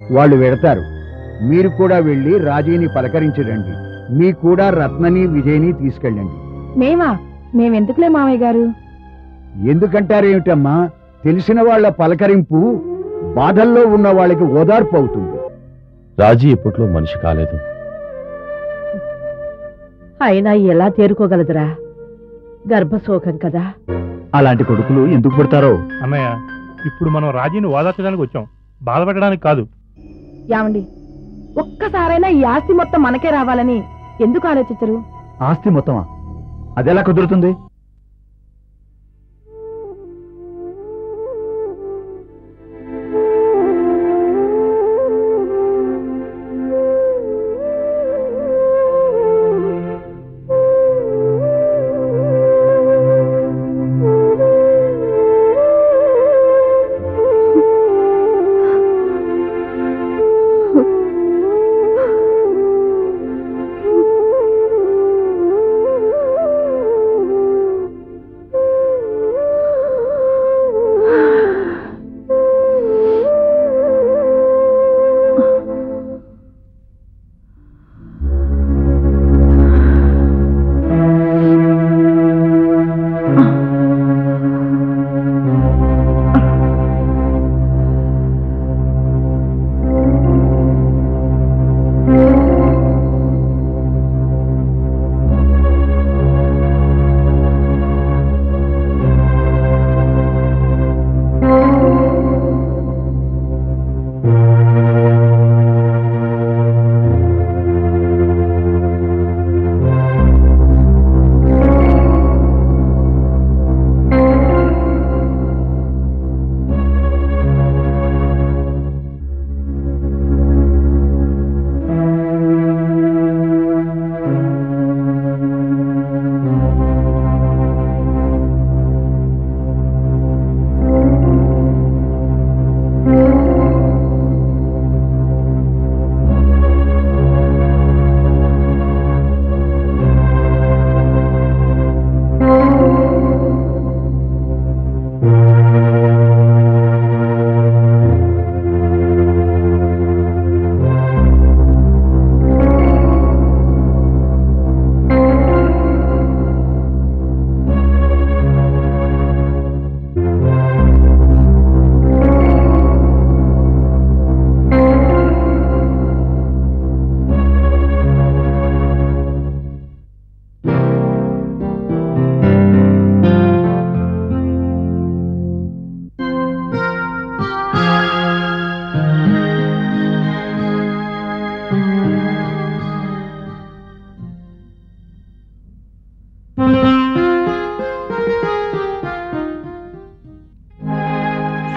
వాళ్ళు వెడతారు. మీరు కూడా వెళ్ళి రాజీని పలకరించరండి. మీ కూడా రత్నని విజయ్ని తీసుకెళ్ళండి. మేమెందుకులే మామయ్య గారు? ఎందుకంటారేమిటమ్మా, తెలిసిన వాళ్ళ పలకరింపు బాధల్లో ఉన్న వాళ్ళకి ఓదార్పు అవుతుంది. రాజీ ఇప్పట్లో మనిషి కాలేదు. అయినా ఎలా తేరుకోగలదురా? గర్భశోకం కదా. అలాంటి కొడుకులు ఎందుకు పుడతారో. అన్నయ్య, ఇప్పుడు మనం రాజీని ఓదార్చడానికి వచ్చాం, బాధపెట్టడానికి కాదు. ఏమండి, ఒక్కసారైనా ఈ ఆస్తి మొత్తం మనకే రావాలని ఎందుకు ఆలోచించరు? ఆస్తి మొత్తమా? అదెలా కుదురుతుంది?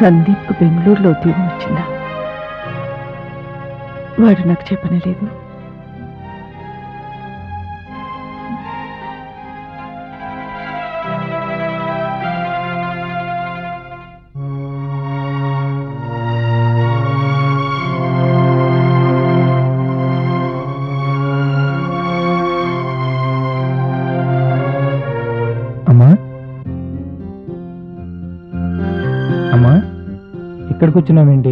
సందీప్కు బెంగళూరులో ఉద్యోగం వచ్చిందా? వాడు నాకు చెప్పనే లేదు. అమ్మా, ఇక్కడికి వచ్చినావేంటి?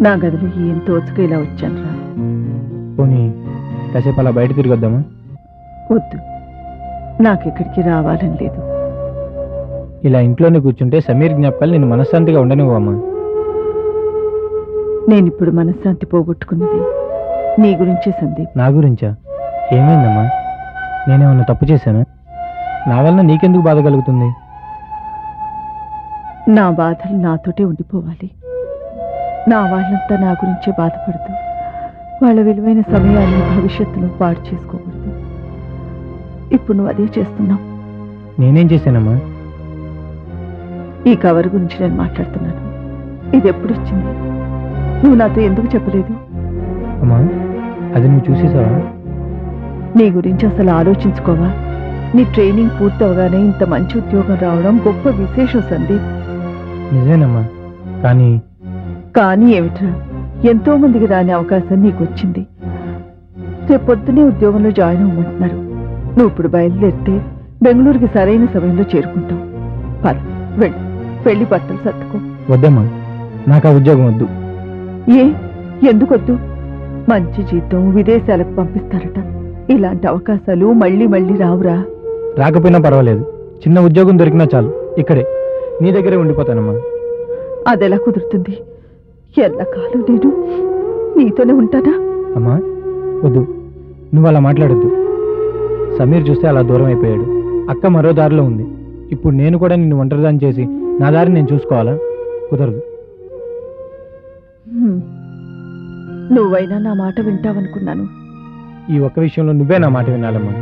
నా గదిలో ఏం తోచుకు ఇలా వచ్చానురా. పోనీ కాసేపు అలా బయట తిరిగొద్దామా? వద్దు, నాకెక్కడికి రావాలని లేదు. ఇలా ఇంట్లోనే కూర్చుంటే సమీర్ జ్ఞాపకాలు నేను మనశ్శాంతిగా ఉండనివ్వమ్మా. నేనిప్పుడు మనశ్శాంతి పోగొట్టుకున్నది నీ గురించే సందీప్. నా గురించా? ఏమైందమ్మా? నేనేమన్నా తప్పు చేశానా? నా వలన నీకెందుకు బాధ కలుగుతుంది? నా బాధలు నాతోటే ఉండిపోవాలి. నా వాళ్ళంతా నా గురించే బాధపడుతూ వాళ్ళ విలువైన సమయాన్ని భవిష్యత్తును పాడు చేసుకోకూడదు. ఇప్పుడు నువ్వు అదే చేస్తున్నావు. నేనేం చేశానమ్మా? ఈ కవర్ గురించి నేను మాట్లాడుతున్నాను. ఇది ఎప్పుడు వచ్చింది? నువ్వు నాతో ఎందుకు చెప్పలేదు? అమ్మా, అది నువ్వు చూసేసావా? నీ గురించి అసలు ఆలోచించుకోవా? నీ ట్రైనింగ్ పూర్తవగానే ఇంత మంచి ఉద్యోగం రావడం గొప్ప విశేషం సందీప్. నిజమేనమ్మా, కానీ ఏమిట్రా, ఎంతో మందికి రాని అవకాశం నీకు వచ్చింది. రేపొద్దునే ఉద్యోగంలో జాయిన్ అవ్వమంటున్నారు. నువ్వు ఇప్పుడు బయలుదేరితే బెంగళూరుకి సరైన సమయంలో చేరుకుంటావు. పద, వెళ్ళి బట్టలు సర్దుకో. వద్దమ్మా, నాకు ఆ ఉద్యోగం వద్దు. ఏ ఎందుకొద్దు? మంచి జీతం, విదేశాలకు పంపిస్తారట. ఇలాంటి అవకాశాలు మళ్ళీ మళ్ళీ రావురా. రాకపోయినా పర్వాలేదు, చిన్న ఉద్యోగం దొరికినా చాలు. ఇక్కడే నీ దగ్గరే ఉండిపోతానమ్మా. అదెలా కుదురుతుంది? ఎల్లకాలం నేను నీతోనే ఉంటానా? అమ్మా వద్దు, నువ్వు అలా మాట్లాడొద్దు. సమీర్ చూస్తే అలా దూరం అయిపోయాడు. అక్క మరో దారిలో ఉంది. ఇప్పుడు నేను కూడా నిన్ను ఒంటరిదాన్ని చేసి నా దారిని నేను చూసుకోవాలా? కుదరదు. నువ్వైనా నా మాట వింటావనుకున్నాను. ఈ ఒక్క విషయంలో నువ్వే నా మాట వినాలమ్మా.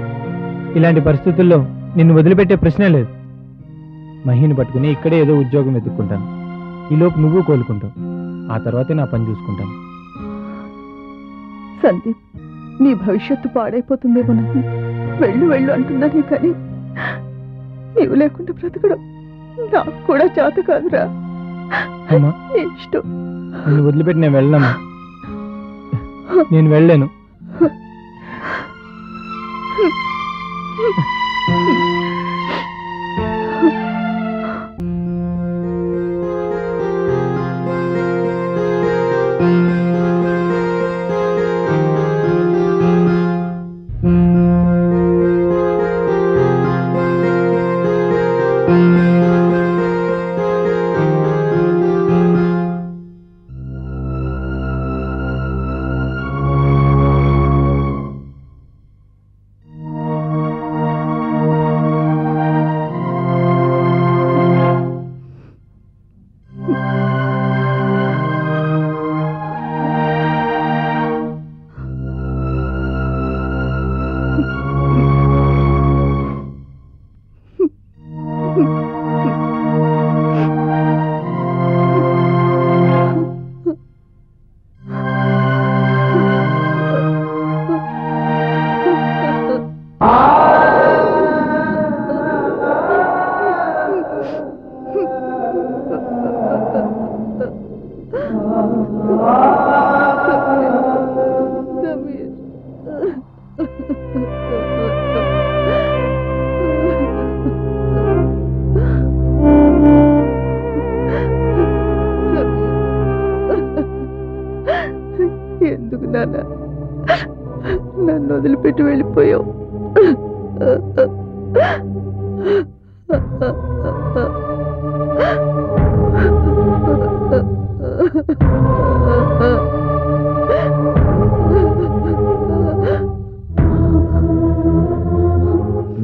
ఇలాంటి పరిస్థితుల్లో నిన్ను వదిలిపెట్టే ప్రశ్నే లేదు. మహిని పట్టుకుని ఇక్కడే ఏదో ఉద్యోగం వెతుక్కుంటాను. ఈలోపు నువ్వు కోలుకుంటావు. ఆ తర్వాతే నా పని చూసుకుంటాను. సందీప్, నీ భవిష్యత్తు పాడైపోతుందేమోనని వెళ్ళు వెళ్ళు అంటున్నానే కానీ నీవు లేకుండా బ్రతకడం నాకు కూడా చేత కాదురా. అమ్మా నీ ఇష్టం. నిన్ను వదిలిపెట్టి నేను వెళ్ళనమ్మా. నేను వెళ్ళలేను. ఎందుకు నాన్న నన్ను వదిలిపెట్టి వెళ్ళిపోయావు?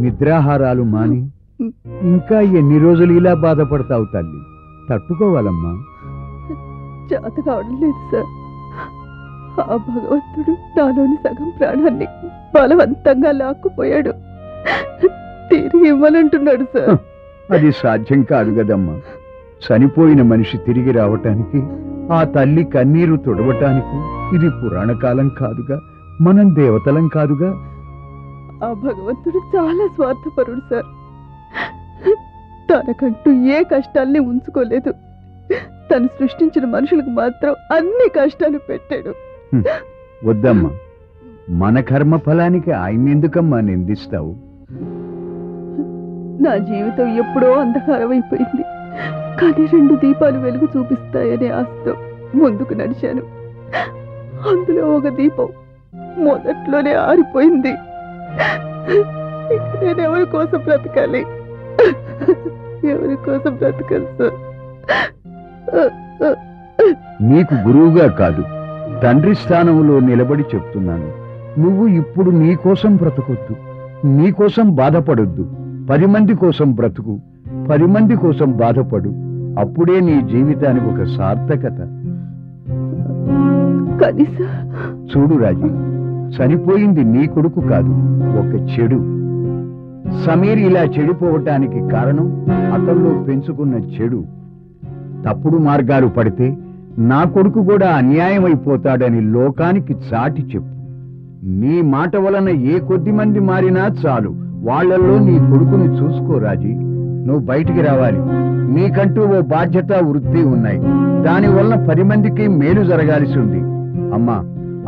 నిద్రాహారాలు మాని ఇంకా ఎన్ని రోజులు ఇలా బాధపడతావు తల్లి? తట్టుకోవాలమ్మా. చేత కావడం లేదు సార్. ఆ భగవంతుడు నాలోని సగం ప్రాణాన్ని బలవంతంగా లాక్కుపోయాడు. తిరిగి ఇవ్వనంటున్నాడు సార్. అది సాధ్యం కాదు కదమ్మా. చనిపోయిన మనిషి తిరిగి రావటానికి, ఆ తల్లి కన్నీరు తుడవటానికి ఇది పురాణ కాలం కాదుగా, మనం దేవతలం కాదుగా. ఆ భగవంతుడు చాలా స్వార్థపరుడు సార్. తనకంటూ ఏ కష్టాల్ని ఉంచుకోలేదు. తను సృష్టించిన మనుషులకు మాత్రం అన్ని కష్టాలు పెట్టాడు. వద్దమ్మా, మన కర్మ ఫలానికి ఆయన ఎందుకమ్మా నిందిస్తావు? నా జీవితం ఎప్పుడో అంధకారం అయిపోయింది. కానీ 2 దీపాలు వెలుగు చూపిస్తాయనే ఆశతో ముందుకు నడిచాను. అందులో ఒక దీపం మొదట్లోనే ఆరిపోయింది. నేను ఎవరి కోసం బ్రతకాలి? ఎవరి కోసం బ్రతకాలి సార్? నీకు గురువుగా కాదు, తండ్రి స్థానంలో నిలబడి చెప్తున్నాను. నువ్వు ఇప్పుడు నీకోసం బ్రతకొద్దు, నీకోసం బాధపడొద్దు. 10 మంది కోసం బ్రతుకు, 10 మంది కోసం బాధపడు. అప్పుడే నీ జీవితానికి ఒక సార్థకత. చూడు రాజీ, చనిపోయింది నీ కొడుకు కాదు, ఒక చెడు. సమీర్ ఇలా చెడిపోవటానికి కారణం అతల్లో పెంచుకున్న చెడు. తప్పుడు మార్గాలు పడితే నా కొడుకు కూడా అన్యాయం అయిపోతాడని లోకానికి చాటి చెప్పు. నీ మాట వలన ఏ కొద్ది మంది మారినా చాలు, వాళ్లల్లో నీ కొడుకుని చూసుకో రాజీ. నువ్వు బయటికి రావాలి. నీకంటూ ఓ బాధ్యత, వృత్తి ఉన్నాయి. దానివల్ల 10 మందికి మేలు జరగాల్సి ఉంది అమ్మా.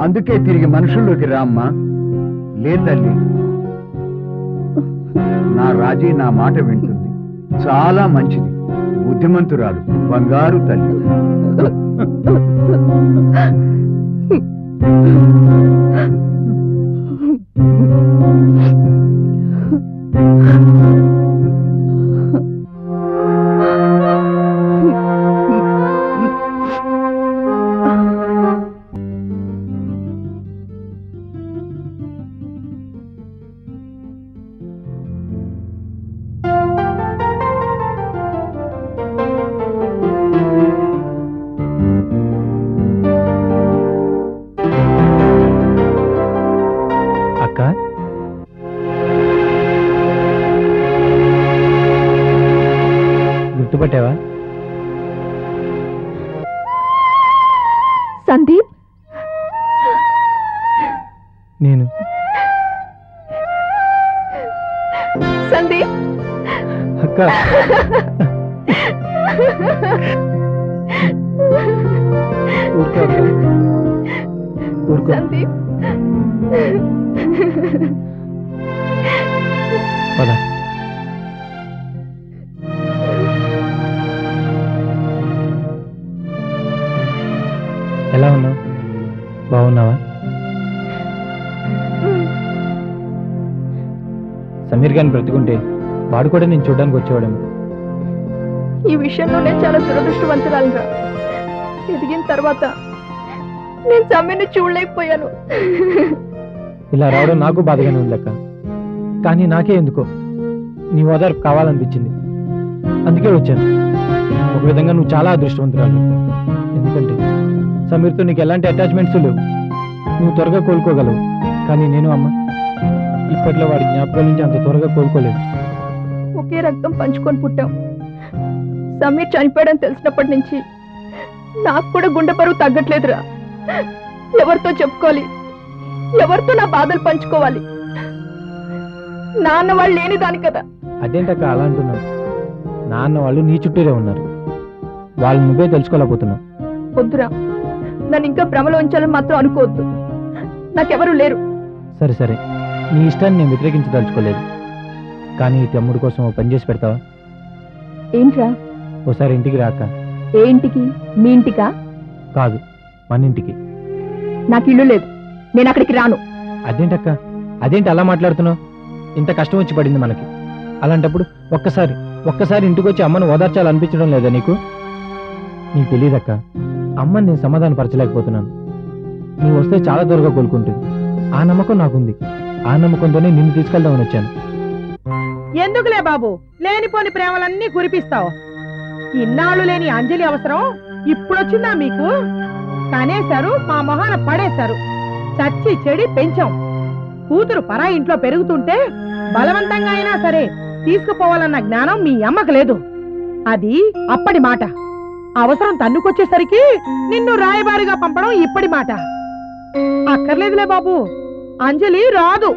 అందుకే తిరిగి మనుషుల్లోకి రామ్మా. లే తల్లి. నా రాజీ నా మాట వింటుంది, చాలా మంచిది. బుద్ధిమంతురాలు, బంగారు తల్లి. అక్క, గుర్తుపట్టావా? సందీప్, నేను సందీప్. అక్క, ఊరుకో అక్క, ఊరుకో. సందీప్, పద. ఎలా ఉన్నావు? బాగున్నావా? సమీర్ గారిని బ్రతుకుంటే వాడు కూడా నేను చూడడానికి వచ్చేవాడేమో. ఈ విషయంలో నేను చాలా దురదృష్టవంతురాలుగా. ఎదిగిన తర్వాత నేను సమీర్ని చూడలేకపోయాను. ఇలా రావడం నాకు బాధగానే ఉందక్క. కానీ నాకే ఎందుకో నీ ఓదార్పు కావాలనిపించింది, అందుకే వచ్చాను. ఒక విధంగా నువ్వు చాలా అదృష్టవంతురాలు. ఎందుకంటే సమీర్తో నీకు ఎలాంటి అటాచ్మెంట్స్ లేవు. నువ్వు త్వరగా కోలుకోగలవు. కానీ నేను అమ్మ ఇప్పట్లో వాడి జ్ఞాపకాల నుంచి అంత త్వరగా కోలుకోలేదు. ఒకే రక్తం పంచుకొని పుట్టాం. సమీర్ చనిపోయాడని తెలిసినప్పటి నుంచి నాకు కూడా గుండె బరువు తగ్గట్లేదురా. ఎవరితో చెప్పుకోవాలి, ఎవరితో నా బాధలు పంచుకోవాలి? నాన్న వాళ్ళు లేని దాని కదా. అదేంటక్క అలా అంటున్నావు? నాన్న వాళ్ళు నీ చుట్టూరే ఉన్నారు. వాళ్ళు నువ్వే తెలుసుకోలేకపోతున్నావు. వద్దురా, నన్ను ఇంకా భ్రమలో ఉంచాలని మాత్రం అనుకోవద్దు. నాకెవరూ లేరు. సరే సరే, నీ ఇష్టాన్ని నేను వ్యతిరేకించదలుచుకోలేదు. కానీ ఈ తమ్ముడు కోసం ఓ పని చేసి పెడతావా? ఏంట్రా? ఓసారి ఇంటికి రాక. ఏ ఇంటికి? మీ ఇంటికా? కాదు, మన ఇంటికి. నాకు ఇల్లు లేదు, నేను అక్కడికి రాను. అదేంటక్క, అదేంటి అలా మాట్లాడుతున్నావు? ఇంత కష్టం వచ్చి పడింది మనకి. అలాంటప్పుడు ఒక్కసారి ఇంటికి వచ్చి అమ్మను ఓదార్చాలనిపించడం లేదా నీకు? నీకు తెలియదక్క, అమ్మని నేను సమాధానపరచలేకపోతున్నాను. నువ్వు వస్తే చాలా త్వరగా కోలుకుంటుంది. ఆ నమ్మకం నాకుంది. ఆ నమ్మకంతోనే నిన్ను తీసుకెళ్దామని వచ్చాను. ఎందుకులే బాబు, లేనిపోని ప్రేమలన్నీ కురిపిస్తావు. ఇన్నాళ్ళు లేని అంజలి అవసరం ఇప్పుడొచ్చిందా మీకు? కనేశారు, మా మొహాన పడేశారు. చచ్చి చెడి పెంచాం. కూతురు పరా ఇంట్లో పెరుగుతుంటే బలవంతంగా అయినా సరే తీసుకుపోవాలన్న జ్ఞానం మీ అమ్మకు లేదు. అది అప్పటి మాట. అవసరం తన్నుకొచ్చేసరికి నిన్ను రాయబారిగా పంపడం ఇప్పటి మాట. అక్కర్లేదులే బాబు, అంజలి రాదు.